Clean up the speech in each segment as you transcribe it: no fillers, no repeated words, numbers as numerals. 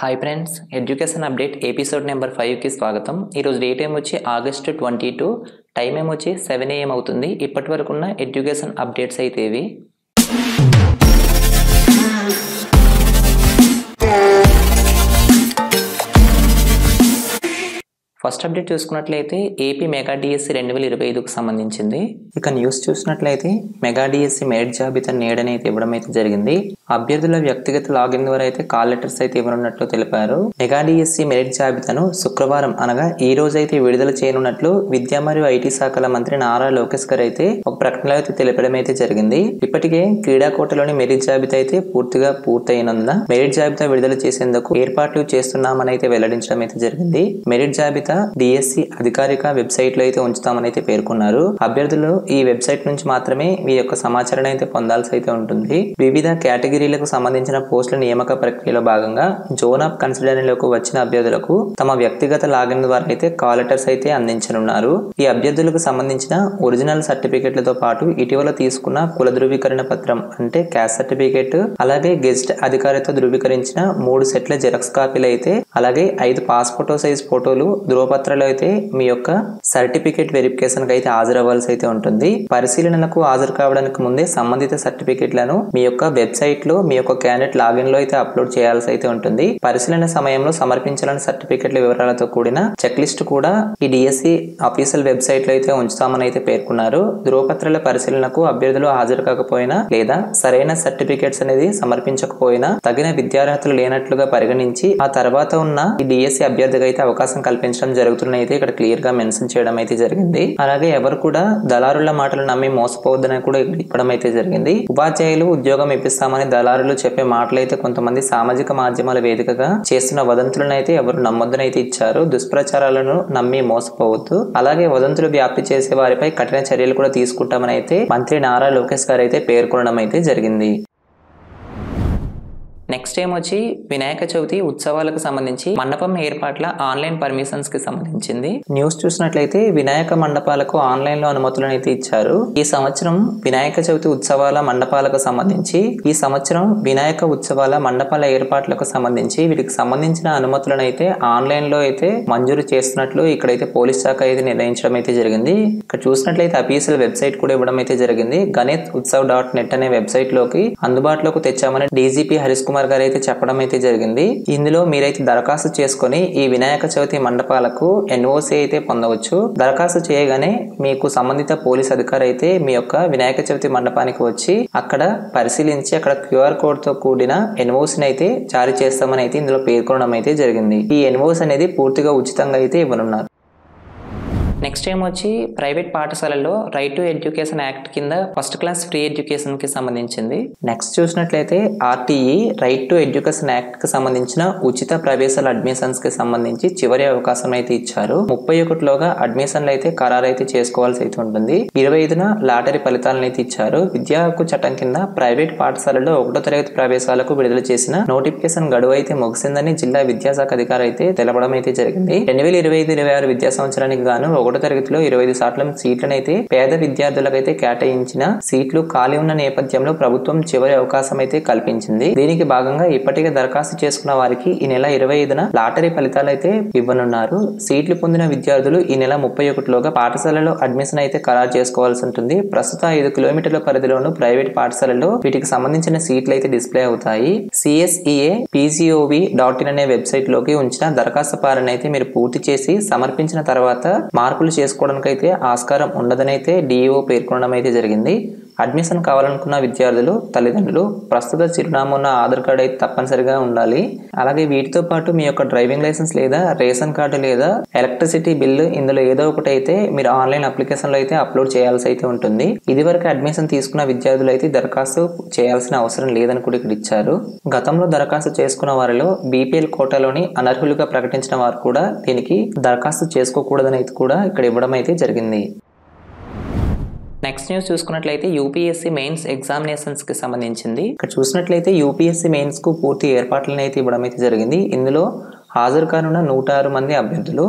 Hi friends, education update episode number 5కి స్వాగతం. ఈరోజు డేట్ వచ్చి ఆగస్టు 22, టైం వచ్చి 7 AM అవుతుంది. ఇప్పటి వరకు ఉన్న ఎడ్యుకేషన్ అప్డేట్స్ అయితే ఇవి. ఫస్ట్ అప్డేట్ చూసుకున్నట్లయితే ఏపీ మెగా డిఎస్సి 2025కు సంబంధించింది. ఇక న్యూస్ చూసినట్లయితే మెగా డిఎస్సి మెరిట్ జాబితా నేడనైతే ఇవ్వడం అయితే జరిగింది. అభ్యర్థుల వ్యక్తిగత లాగిన్ ద్వారా అయితే కాల్ లెటర్స్ అయితే ఇవ్వనున్నట్లు తెలిపారు. మెగా డిఎస్సి మెరిట్ జాబితాను శుక్రవారం అనగా ఈ రోజు అయితే విడుదల చేయనున్నట్లు విద్యా మరియు ఐటీ శాఖల మంత్రి నారా లోకేష్ గారు అయితే ఒక ప్రకటనలో అయితే తెలపడం అయితే జరిగింది. ఇప్పటికే క్రీడాకోటలోని మెరిట్ జాబితా అయితే పూర్తిగా పూర్తయినందున మెరిట్ జాబితా విడుదల చేసేందుకు ఏర్పాట్లు చేస్తున్నామని అయితే వెల్లడించడం అయితే జరిగింది. మెరిట్ జాబితా డిఎస్సి అధికారిక వెబ్సైట్ లో అయితే ఉంచుతామని అయితే పేర్కొన్నారు. అభ్యర్థులు ఈ వెబ్సైట్ నుంచి మాత్రమే మీ యొక్క సమాచారాన్ని అయితే పొందాల్సి అయితే ఉంటుంది. వివిధ కేటగిరీలకు సంబంధించిన పోస్టుల నియామక ప్రక్రియలో భాగంగా జోన్ ఆఫ్ కన్సిడరేషన్లోకి వచ్చిన అభ్యర్థులకు తమ వ్యక్తిగత లాగిన్ ద్వారా అయితే కాల్ లెటర్స్ అయితే అందించనున్నారు. ఈ అభ్యర్థులకు సంబంధించిన ఒరిజినల్ సర్టిఫికెట్లతో పాటు ఇటీవల తీసుకున్న కుల ధృవీకరణ పత్రం అంటే క్యాస్ట్ సర్టిఫికెట్, అలాగే గెజిట్ అధికారితో ధృవీకరించిన 3 సెట్ల జెరాక్స్ కాపీలు అయితే, అలాగే 5 పాస్పోర్ట్ సైజ్ ఫోటోలు, ధృవపత్రాలు అయితే మీ యొక్క సర్టిఫికేట్ వెరిఫికేషన్ కి అయితే హాజరవ్వాల్సి అయితే ఉంటుంది. పరిశీలనకు హాజరు కావడానికి ముందే సంబంధిత సర్టిఫికెట్లను మీ యొక్క వెబ్సైట్ లో మీ యొక్క క్యాండిడేట్ లాగిన్ లో అయితే అప్లోడ్ చేయాల్సి అయితే ఉంటుంది. పరిశీలన సమయంలో సమర్పించాలని సర్టిఫికెట్ల వివరాలతో కూడిన చెక్ లిస్ట్ కూడా ఈ డిఎస్సి అఫీషియల్ వెబ్సైట్ లో అయితే ఉంచుతామని అయితే పేర్కొన్నారు. ధృవపత్రాల పరిశీలనకు అభ్యర్థులు హాజరు కాకపోయినా లేదా సరైన సర్టిఫికేట్స్ అనేది సమర్పించకపోయినా తగిన విద్యార్హతలు లేనట్లుగా పరిగణించి ఆ తర్వాత ఉన్న ఈ డిఎస్సి అభ్యర్థికి అయితే అవకాశం కల్పించడం జరుగుతుందని అయితే ఇక్కడ క్లియర్ గా మెన్షన్ చేయడం అయితే జరిగింది. అలాగే ఎవరు కూడా దళారుల మాటలు నమ్మి మోసపోవద్దని కూడా ఇవ్వడం అయితే జరిగింది. ఉపాధ్యాయులు ఉద్యోగం ఇప్పిస్తామని దళారులు చెప్పే మాటలు అయితే కొంతమంది సామాజిక మాధ్యమాల వేదికగా చేస్తున్న వదంతులను అయితే ఎవరు నమ్మొద్దని అయితే ఇచ్చారు. దుష్ప్రచారాలను నమ్మి మోసపోవద్దు. అలాగే వదంతులు వ్యాప్తి చేసే వారిపై కఠిన చర్యలు కూడా తీసుకుంటామని అయితే మంత్రి నారా లోకేష్ గారు అయితే పేర్కొనడం అయితే జరిగింది. నెక్స్ట్ వచ్చి వినాయక చవితి ఉత్సవాలకు సంబంధించి మండపం ఏర్పాట్ల ఆన్లైన్ పర్మిషన్స్ కి సంబంధించింది. న్యూస్ చూసినట్లయితే వినాయక మండపాలకు ఆన్లైన్ లో అనుమతులను అయితే ఇచ్చారు. ఈ సంవత్సరం వినాయక చవితి ఉత్సవాల మండపాలకు సంబంధించి వినాయక ఉత్సవాల మండపాల ఏర్పాట్లకు సంబంధించి వీటికి సంబంధించిన అనుమతులను అయితే ఆన్లైన్ లో అయితే మంజూరు చేస్తున్నట్లు ఇక్కడైతే పోలీస్ శాఖ అయితే నిర్ణయించడం అయితే జరిగింది. ఇక్కడ చూసినట్లయితే అఫీషియల్ వెబ్సైట్ కూడా ఇవ్వడం అయితే జరిగింది. గణేష్ ఉత్సవ్.net అనే వెబ్సైట్ లోకి అందుబాటులోకి తెచ్చామని డీజీపీ హరీష్ కుమార్ గారు అయితే చెప్పడం అయితే జరిగింది. ఇందులో మీరైతే దరఖాస్తు చేసుకుని ఈ వినాయక చవితి మండపాలకు ఎన్ఓసి అయితే పొందవచ్చు. దరఖాస్తు చేయగానే మీకు సంబంధిత పోలీస్ అధికారి అయితే మీ యొక్క వినాయక చవితి మండపానికి వచ్చి అక్కడ పరిశీలించి అక్కడ క్యూఆర్ కోడ్ తో కూడిన ఎన్ఓసిని అయితే జారీ చేస్తామని అయితే ఇందులో పేర్కొనడం అయితే జరిగింది. ఈ ఎన్ఓసి అనేది పూర్తిగా ఉచితంగా అయితే ఇవ్వనున్నారు. నెక్స్ట్ వచ్చి ప్రైవేట్ పాఠశాలల్లో రైట్ టు ఎడ్యుకేషన్ యాక్ట్ కింద ఫస్ట్ క్లాస్ ఫ్రీ ఎడ్యుకేషన్ కి సంబంధించింది. నెక్స్ట్ చూసినట్లయితే RTE right to education act కి సంబంధించిన ఉచిత ప్రవేశాల అడ్మిషన్స్ కి సంబంధించి చివరి అవకాశం అయితే ఇచ్చారు. 31లోగా అడ్మిషన్లు అయితే ఖరారు అయితే చేసుకోవాల్సి అయితే ఉంటుంది. 25న లాటరీ ఫలితాలను అయితే ఇచ్చారు. విద్యా హక్కు చట్టం కింద ప్రైవేట్ పాఠశాలలో 1వ తరగతి ప్రవేశాలకు విడుదల చేసిన నోటిఫికేషన్ గడువు అయితే ముగిసిందని జిల్లా విద్యాశాఖ అధికారి అయితే తెలపడం అయితే జరిగింది. 2025-26 విద్యా సంవత్సరానికి గాను 1వ తరగతిలో 25% సీట్లను అయితే పేద విద్యార్థులకైతే కేటాయించిన సీట్లు ఖాళీ ఉన్న నేపథ్యంలో ప్రభుత్వం చివరి అవకాశం అయితే కల్పించింది. దీనికి భాగంగా ఇప్పటికే దరఖాస్తు చేసుకున్న వారికి ఈ నెల 25న లాటరీ ఫలితాలు అయితే ఇవ్వనున్నారు. సీట్లు పొందిన విద్యార్థులు ఈ నెల 31లోగా పాఠశాలలో అడ్మిషన్ అయితే ఖరారు చేసుకోవాల్సి ఉంటుంది. ప్రస్తుత 5 కిలోమీటర్ల పరిధిలోను ప్రైవేట్ పాఠశాలలో వీటికి సంబంధించిన సీట్లు అయితే డిస్ప్లే అవుతాయి. CSEA.PGOV.in అనే వెబ్సైట్ లోకి ఉంచిన దరఖాస్తు ఫారాన్ని అయితే మీరు పూర్తి చేసి సమర్పించిన తర్వాత మార్పులు చేసుకోవడానికి అయితే ఆస్కారం ఉండదని అయితే డిఈఓ పేర్కొనడం అయితే జరిగింది. అడ్మిషన్ కావాలనుకున్న విద్యార్థులు తల్లిదండ్రులు ప్రస్తుత చిరునామా ఉన్న ఆధార్ కార్డు అయితే తప్పనిసరిగా ఉండాలి. అలాగే వీటితో పాటు మీ యొక్క డ్రైవింగ్ లైసెన్స్ లేదా రేషన్ కార్డు లేదా ఎలక్ట్రిసిటీ బిల్లు ఇందులో ఏదో ఒకటి అయితే మీరు ఆన్లైన్ అప్లికేషన్ లో అయితే అప్లోడ్ చేయాల్సి అయితే ఉంటుంది. ఇదివరకు అడ్మిషన్ తీసుకున్న విద్యార్థులు అయితే దరఖాస్తు చేయాల్సిన అవసరం లేదని కూడా ఇక్కడ ఇచ్చారు. గతంలో దరఖాస్తు చేసుకున్న వారిలో బీపీఎల్ కోటాలోని అనర్హులుగా ప్రకటించిన వారు కూడా దీనికి దరఖాస్తు చేసుకోకూడదని అయితే కూడా ఇక్కడ ఇవ్వడం అయితే జరిగింది. నెక్స్ట్ న్యూస్ చూసుకున్నట్లయితే యూపీఎస్సీ మెయిన్స్ ఎగ్జామినేషన్స్ కి సంబంధించింది. ఇక్కడ చూసినట్లయితే యూపీఎస్సీ మెయిన్స్ కు పూర్తి ఏర్పాట్లను అయితే ఇవ్వడం అయితే జరిగింది. ఇందులో హాజరు కానున్న 106 మంది అభ్యర్థులు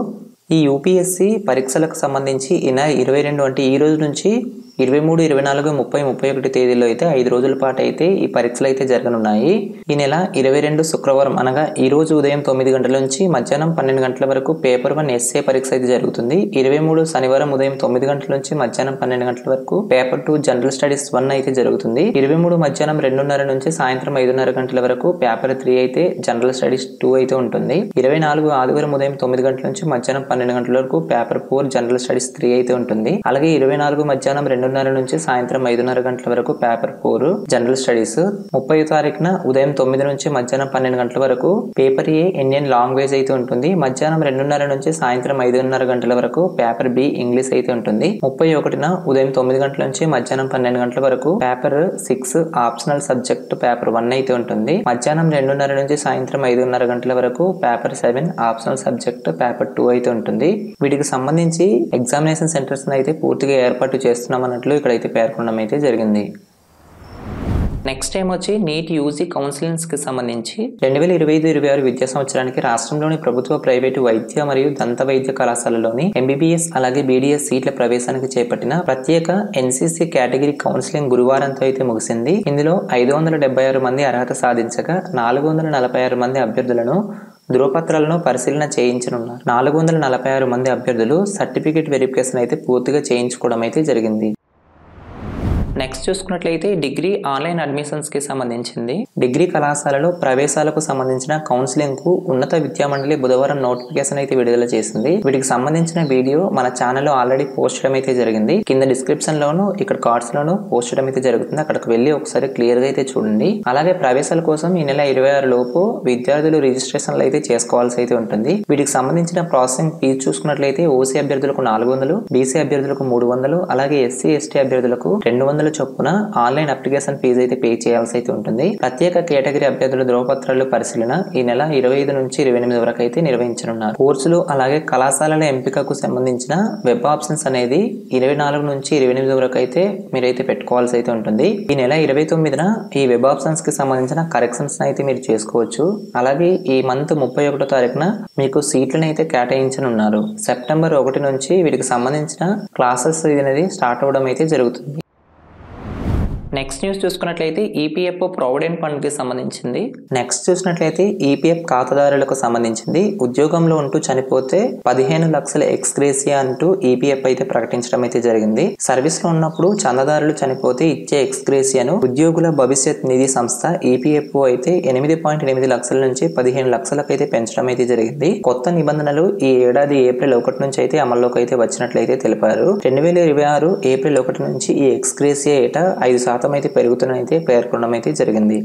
ఈ యూపీఎస్సీ పరీక్షలకు సంబంధించి ఈ నెల 22 అంటే ఈ రోజు నుంచి 23, 24, 30, 31 తేదీల్లో అయితే 5 రోజుల పాటు అయితే ఈ పరీక్షలు అయితే జరగనున్నాయి. ఈ నెల 22 శుక్రవారం అనగా ఈ రోజు ఉదయం 9 గంటల నుంచి మధ్యాహ్నం 12 గంటల వరకు పేపర్ 1 ఎస్ఏ పరీక్ష అయితే జరుగుతుంది. 23 శనివారం ఉదయం 9 గంటల నుంచి మధ్యాహ్నం 12 గంటల వరకు పేపర్ 2 జనరల్ స్టడీస్ 1 అయితే జరుగుతుంది. 23 మధ్యాహ్నం 2:30 నుంచి సాయంత్రం 5:30 గంటల వరకు పేపర్ 3 అయితే జనరల్ స్టడీస్ 2 అయితే ఉంటుంది. 24 ఆదివారం ఉదయం 9 గంటల నుంచి మధ్యాహ్నం 12 గంటల వరకు పేపర్ 4 జనరల్ స్టడీస్ 3 అయితే ఉంటుంది. అలాగే 24 మధ్యాహ్నం 2:30 నుంచి సాయంత్రం 5:30 గంటల వరకు పేపర్ 4 జనరల్ స్టడీస్. 30 తారీఖున ఉదయం 9 నుంచి మధ్యాహ్నం 12 గంటల వరకు పేపర్ ఏ ఇండియన్ లాంగ్వేజ్ అయితే ఉంటుంది. మధ్యాహ్నం 2:30 నుంచి సాయంత్రం 5:30 గంటల వరకు పేపర్ బి ఇంగ్లీష్ అయితే ఉంటుంది. 31న ఉదయం 9 గంటల నుంచి మధ్యాహ్నం 12 గంటల వరకు పేపర్ 6 ఆప్షనల్ సబ్జెక్ట్ పేపర్ 1 అయితే ఉంటుంది. మధ్యాహ్నం 2:30 నుంచి సాయంత్రం 5:30 గంటల వరకు పేపర్ 7 ఆప్షనల్ సబ్జెక్ట్ పేపర్ 2 అయితే ఉంటుంది. వీటికి సంబంధించి ఎగ్జామినేషన్ సెంటర్స్ అయితే పూర్తిగా ఏర్పాటు చేస్తున్నామన్నట్లు ఇక్కడైతే పేర్కొనడం అయితే జరిగింది. నెక్స్ట్ టైం వచ్చి నీట్ యూజీ కౌన్సిలింగ్స్ కి సంబంధించి 2025-26 విద్యా సంవత్సరానికి రాష్ట్రంలోని ప్రభుత్వ ప్రైవేటు వైద్య మరియు దంత వైద్య కళాశాలలోని ఎంబీబీఎస్ అలాగే బీడీఎస్ సీట్ల ప్రవేశానికి చేపట్టిన ప్రత్యేక ఎన్సీసీ కేటగిరీ కౌన్సిలింగ్ గురువారంతో అయితే ముగిసింది. ఇందులో 576 మంది అర్హత సాధించగా 446 మంది అభ్యర్థులను ధృవపత్రాలను పరిశీలన చేయించనున్నారు. 446 మంది అభ్యర్థులు సర్టిఫికేట్ వెరిఫికేషన్ అయితే పూర్తిగా చేయించుకోవడం అయితే జరిగింది. నెక్స్ట్ చూసుకున్నట్లయితే డిగ్రీ ఆన్లైన్ అడ్మిషన్స్ కి సంబంధించింది. డిగ్రీ కళాశాలలో ప్రవేశాలకు సంబంధించిన కౌన్సిలింగ్ కు ఉన్నత విద్యా మండలి బుధవారం నోటిఫికేషన్ అయితే విడుదల చేసింది. వీటికి సంబంధించిన వీడియో మన ఛానల్లో ఆల్రెడీ పోస్ట్ చేయడం అయితే జరిగింది. కింద డిస్క్రిప్షన్ లోను ఇక్కడ కార్డ్స్ లోను పోస్ట్ చేయడం అయితే జరుగుతుంది. అక్కడికి వెళ్ళి ఒకసారి క్లియర్ గా అయితే చూడండి. అలాగే ప్రవేశాల కోసం ఈ నెల 26 లోపు విద్యార్థులు రిజిస్ట్రేషన్లు అయితే చేసుకోవాల్సి అయితే ఉంటుంది. వీటికి సంబంధించిన ప్రాసెసింగ్ ఫీజు చూసుకున్నట్లయితే ఓసీ అభ్యర్థులకు 400, బీసీ అభ్యర్థులకు 300, అలాగే ఎస్సీ ఎస్టీ అభ్యర్థులకు 200 చొప్పున ఆన్లైన్ అప్లికేషన్ ఫీజు అయితే పే చేయాల్సి అయితే ఉంటుంది. ప్రత్యేక కేటగిరీ అభ్యర్థుల ధృవపత్రాల పరిశీలన ఈ నెల 25 నుంచి 28 వరకు అయితే నిర్వహించనున్నారు. కోర్సులు అలాగే కళాశాలల ఎంపికకు సంబంధించిన వెబ్ ఆప్షన్స్ అనేది 24 నుంచి 28 వరకు అయితే మీరైతే పెట్టుకోవాల్సి అయితే ఉంటుంది. ఈ నెల 29న ఈ వెబ్ ఆప్షన్స్ కి సంబంధించిన కరెక్షన్స్ అయితే మీరు చేసుకోవచ్చు. అలాగే ఈ మంత్ 31వ తారీఖున మీకు సీట్లను అయితే కేటాయించనున్నారు. సెప్టెంబర్ 1 నుంచి వీటికి సంబంధించిన క్లాసెస్ అనేది స్టార్ట్ అవ్వడం అయితే జరుగుతుంది. నెక్స్ట్ న్యూస్ చూసుకున్నట్లయితే ఈపీఎఫ్ఓ ప్రావిడెంట్ ఫండ్ కి సంబంధించింది. నెక్స్ట్ చూసినట్లయితే ఈపీఎఫ్ ఖాతాదారులకు సంబంధించింది. ఉద్యోగంలో ఉంటూ చనిపోతే 15 లక్షల ఎక్స్గ్రేసియా అంటూ ఈపీఎఫ్ అయితే ప్రకటించడం అయితే జరిగింది. సర్వీస్ లో ఉన్నప్పుడు చందాదారులు చనిపోతే ఇచ్చే ఎక్స్గ్రేసియాను ఉద్యోగుల భవిష్యత్ నిధి సంస్థ ఈపీఎఫ్ఓ అయితే 8.8 లక్షల నుంచి 15 లక్షలకు అయితే పెంచడం అయితే జరిగింది. కొత్త నిబంధనలు ఈ ఏడాది ఏప్రిల్ 1 నుంచి అయితే అమల్లోకి అయితే వచ్చినట్లయితే తెలిపారు. 2026 ఏప్రిల్ 1 నుంచి ఈ ఎక్స్గ్రేసియా ఏటా 5% అయితే పెరుగుతున్నైతే పేర్కొనడం అయితే జరిగింది.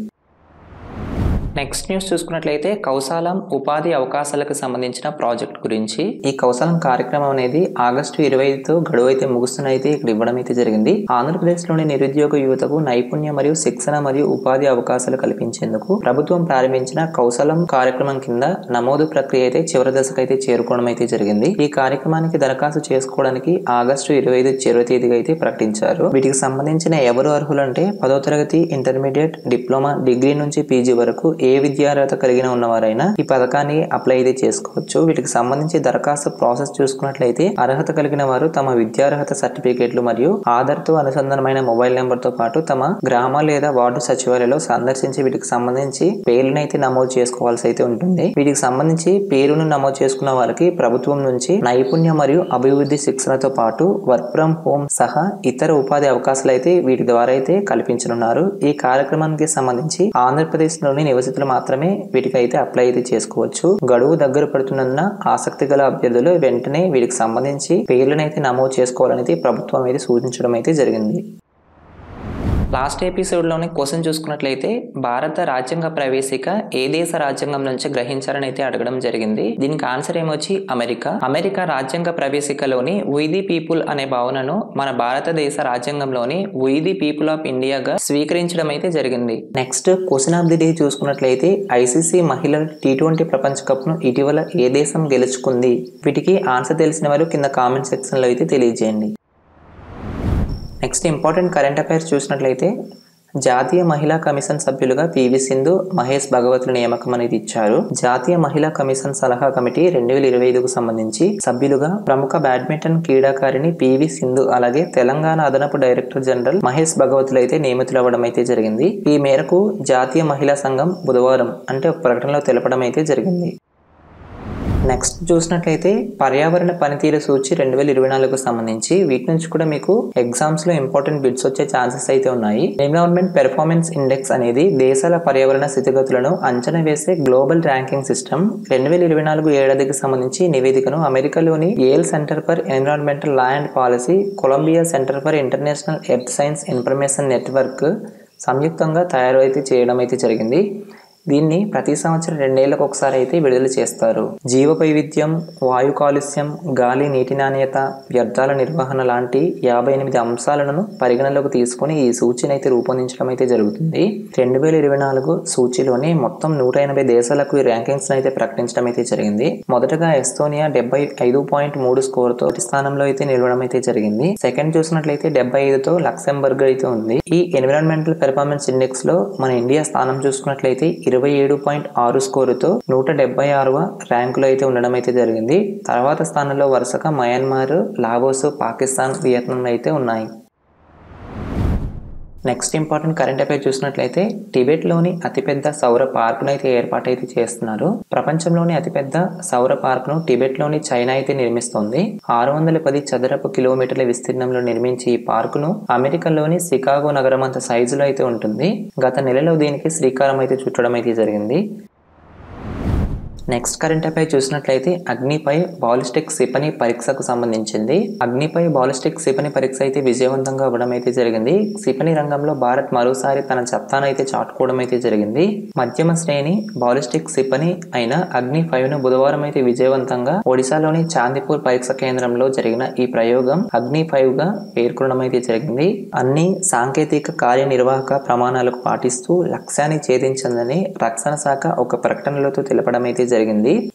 నెక్స్ట్ న్యూస్ చూసుకున్నట్లయితే కౌశాలం ఉపాధి అవకాశాలకు సంబంధించిన ప్రాజెక్ట్ గురించి. ఈ కౌశాలం కార్యక్రమం అనేది ఆగస్టు 25తో గడువు అయితే ముగుస్తున్నైతే ఇక్కడ ఇవ్వడం అయితే జరిగింది. ఆంధ్రప్రదేశ్ లోని నిరుద్యోగ యువతకు నైపుణ్య మరియు శిక్షణ మరియు ఉపాధి అవకాశాలు కల్పించేందుకు ప్రభుత్వం ప్రారంభించిన కౌశాలం కార్యక్రమం కింద నమోదు ప్రక్రియ అయితే చివరి దశకు అయితే చేరుకోవడం అయితే జరిగింది. ఈ కార్యక్రమానికి దరఖాస్తు చేసుకోవడానికి ఆగస్టు 25 చివరి తేదీగా అయితే ప్రకటించారు. వీటికి సంబంధించిన ఎవరు అర్హులు అంటే 10వ తరగతి, ఇంటర్మీడియట్, డిప్లొమా, డిగ్రీ నుంచి పీజీ వరకు ఏ విద్యార్హత కలిగిన ఉన్నవారైనా ఈ పథకాన్ని అప్లై అయితే చేసుకోవచ్చు. వీటికి సంబంధించి దరఖాస్తు ప్రాసెస్ చూసుకున్నట్లయితే అర్హత కలిగిన వారు తమ విద్యార్హత సర్టిఫికేట్లు మరియు ఆధార్ తో అనుసంధానమైన మొబైల్ నెంబర్ తో పాటు తమ గ్రామ లేదా వార్డు సచివాలయంలో సందర్శించి వీటికి సంబంధించి పేర్లను అయితే నమోదు చేసుకోవాల్సి అయితే ఉంటుంది. వీటికి సంబంధించి పేరును నమోదు చేసుకున్న వారికి ప్రభుత్వం నుంచి నైపుణ్య మరియు అభివృద్ధి శిక్షణతో పాటు వర్క్ ఫ్రం హోమ్ సహా ఇతర ఉపాధి అవకాశాలు అయితే వీటి ద్వారా అయితే కల్పించనున్నారు. ఈ కార్యక్రమానికి సంబంధించి ఆంధ్రప్రదేశ్ లోని నివసితులు మాత్రమే వీటికైతే అప్లై అయితే చేసుకోవచ్చు. గడువు దగ్గర పడుతున్నందున ఆసక్తి గల అభ్యర్థులు వెంటనే వీటికి సంబంధించి పేర్లను అయితే నమోదు చేసుకోవాలనేది ప్రభుత్వం అయితే సూచించడం అయితే జరిగింది. లాస్ట్ ఎపిసోడ్లోని క్వశ్చన్ చూసుకున్నట్లయితే భారత రాజ్యాంగ ప్రవేశిక ఏ దేశ రాజ్యాంగం నుంచి గ్రహించారని అయితే అడగడం జరిగింది. దీనికి ఆన్సర్ ఏమొచ్చి అమెరికా రాజ్యాంగ ప్రవేశికలోని వి ది పీపుల్ అనే భావనను మన భారతదేశ రాజ్యాంగంలోని వి ది పీపుల్ ఆఫ్ ఇండియాగా స్వీకరించడం అయితే జరిగింది. Next question of the day చూసుకున్నట్లయితే ఐసీసీ మహిళల T20 ప్రపంచ కప్ ను ఇటీవల ఏ దేశం గెలుచుకుంది? వీటికి ఆన్సర్ తెలిసిన వారు కింద కామెంట్ సెక్షన్ లో అయితే తెలియజేయండి. నెక్స్ట్ ఇంపార్టెంట్ కరెంట్ అఫైర్స్ చూసినట్లయితే జాతీయ మహిళా కమిషన్ సభ్యులుగా పివి సింధు, మహేష్ భగవతుల నియామకం అనేది ఇచ్చారు. జాతీయ మహిళా కమిషన్ సలహా కమిటీ 2025కు సంబంధించి సభ్యులుగా ప్రముఖ బ్యాడ్మింటన్ క్రీడాకారిణి పివి సింధు అలాగే తెలంగాణ అదనపు డైరెక్టర్ జనరల్ మహేష్ భగవతులు అయితే నియమితులవ్వడం అయితే జరిగింది. ఈ మేరకు జాతీయ మహిళా సంఘం బుధవారం అంటే ఒక ప్రకటనలో తెలపడం అయితే జరిగింది. నెక్స్ట్ చూసినట్లయితే పర్యావరణ పనితీరు సూచి 2024కు సంబంధించి వీటి నుంచి కూడా మీకు ఎగ్జామ్స్ లో ఇంపార్టెంట్ బిట్స్ వచ్చే ఛాన్సెస్ అయితే ఉన్నాయి. ఎన్విరాన్మెంట్ పెర్ఫార్మెన్స్ ఇండెక్స్ అనేది దేశాల పర్యావరణ స్థితిగతులను అంచనా వేసే గ్లోబల్ ర్యాంకింగ్ సిస్టమ్. 2024 ఏడాదికి సంబంధించి నివేదికను అమెరికాలోని Yale center for environmental law and policy, Columbia center for international earth science information network సంయుక్తంగా తయారు అయితే చేయడం అయితే జరిగింది. దీన్ని ప్రతి సంవత్సరం 2 ఏళ్లకు ఒకసారి అయితే విడుదల చేస్తారు. జీవ వైవిధ్యం, వాయు కాలుష్యం, గాలి నీటి నాణ్యత, వ్యర్థాల నిర్వహణ లాంటి 58 అంశాలను పరిగణలోకి తీసుకుని ఈ సూచిని అయితే రూపొందించడం అయితే జరుగుతుంది. 2024 సూచిలోని మొత్తం 180 దేశాలకు ఈ ర్యాంకింగ్స్ అయితే ప్రకటించడం అయితే జరిగింది. మొదటగా ఎస్తోనియా 75.3 స్కోర్తో స్థానంలో అయితే నిలవడం అయితే జరిగింది. సెకండ్ చూసినట్లయితే 75తో లక్సెంబర్గ్ అయితే ఉంది. ఈ ఎన్విరాన్మెంటల్ పెర్ఫార్మెన్స్ ఇండెక్స్ లో మన ఇండియా స్థానం చూసుకున్నట్లయితే 27.6 స్కోరుతో 176వ ర్యాంకులో అయితే ఉండడం అయితే జరిగింది. తర్వాత స్థానంలో వరుసగా మయన్మార్, లావోస్, పాకిస్తాన్, వియత్నాం అయితే ఉన్నాయి. నెక్స్ట్ ఇంపార్టెంట్ కరెంట్ అఫైర్ చూసినట్లయితే టిబెట్లోని అతిపెద్ద సౌర పార్కును అయితే ఏర్పాటైతే చేస్తున్నారు. ప్రపంచంలోని అతిపెద్ద సౌర పార్కును టిబెట్లోని చైనా అయితే నిర్మిస్తోంది. 610 చదరపు కిలోమీటర్ల విస్తీర్ణంలో నిర్మించి ఈ పార్కును అమెరికాలోని సికాగో నగరం అంత సైజులో అయితే ఉంటుంది. గత నెలలో దీనికి శ్రీకారం అయితే చుట్టడం అయితే జరిగింది. నెక్స్ట్ కరెంట్ అఫైర్ చూసినట్లయితే అగ్నిపై బాలిస్టిక్ క్షిపణి పరీక్షకు సంబంధించింది. అగ్నిపై బాలిస్టిక్ క్షిపణి పరీక్ష అయితే విజయవంతంగా అవ్వడం అయితే జరిగింది. క్షిపణి రంగంలో భారత్ మరోసారి తన సత్తాను అయితే చాటుకోవడం అయితే జరిగింది. మధ్యమ శ్రేణి బాలిస్టిక్ క్షిపణి అయిన అగ్ని 5ను బుధవారం అయితే విజయవంతంగా ఒడిశాలోని చాందీపూర్ పరీక్ష కేంద్రంలో జరిగిన ఈ ప్రయోగం అగ్ని 5గా పేర్కొనడం అయితే జరిగింది. అన్ని సాంకేతిక కార్యనిర్వాహక ప్రమాణాలకు పాటిస్తూ లక్ష్యాన్ని ఛేదించిందని రక్షణ శాఖ ఒక ప్రకటనలో తెలపడం అయితే జరిగింది.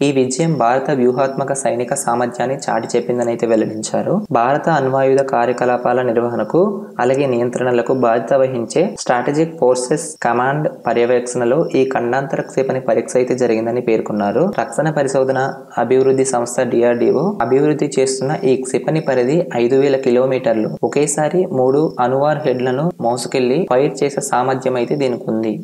ఈ విజయం భారత వ్యూహాత్మక సైనిక సామర్థ్యాన్ని చాటి చెప్పిందని అయితే వెల్లడించారు. భారత అణ్వాయుధ కార్యకలాపాల నిర్వహణకు అలాగే నియంత్రణలకు బాధ్యత వహించే స్ట్రాటజిక్ ఫోర్సెస్ కమాండ్ పర్యవేక్షణలో ఈ ఖండాంతర క్షిపణి పరీక్ష అయితే జరిగిందని పేర్కొన్నారు. రక్షణ పరిశోధన అభివృద్ధి సంస్థ DRDO అభివృద్ధి చేస్తున్న ఈ క్షిపణి పరిధి 5000 కిలోమీటర్లు. ఒకేసారి 3 అణువార్ హెడ్లను మోసుకెళ్లి ఫైర్ చేసే సామర్థ్యం అయితే దీనికి ఉంది.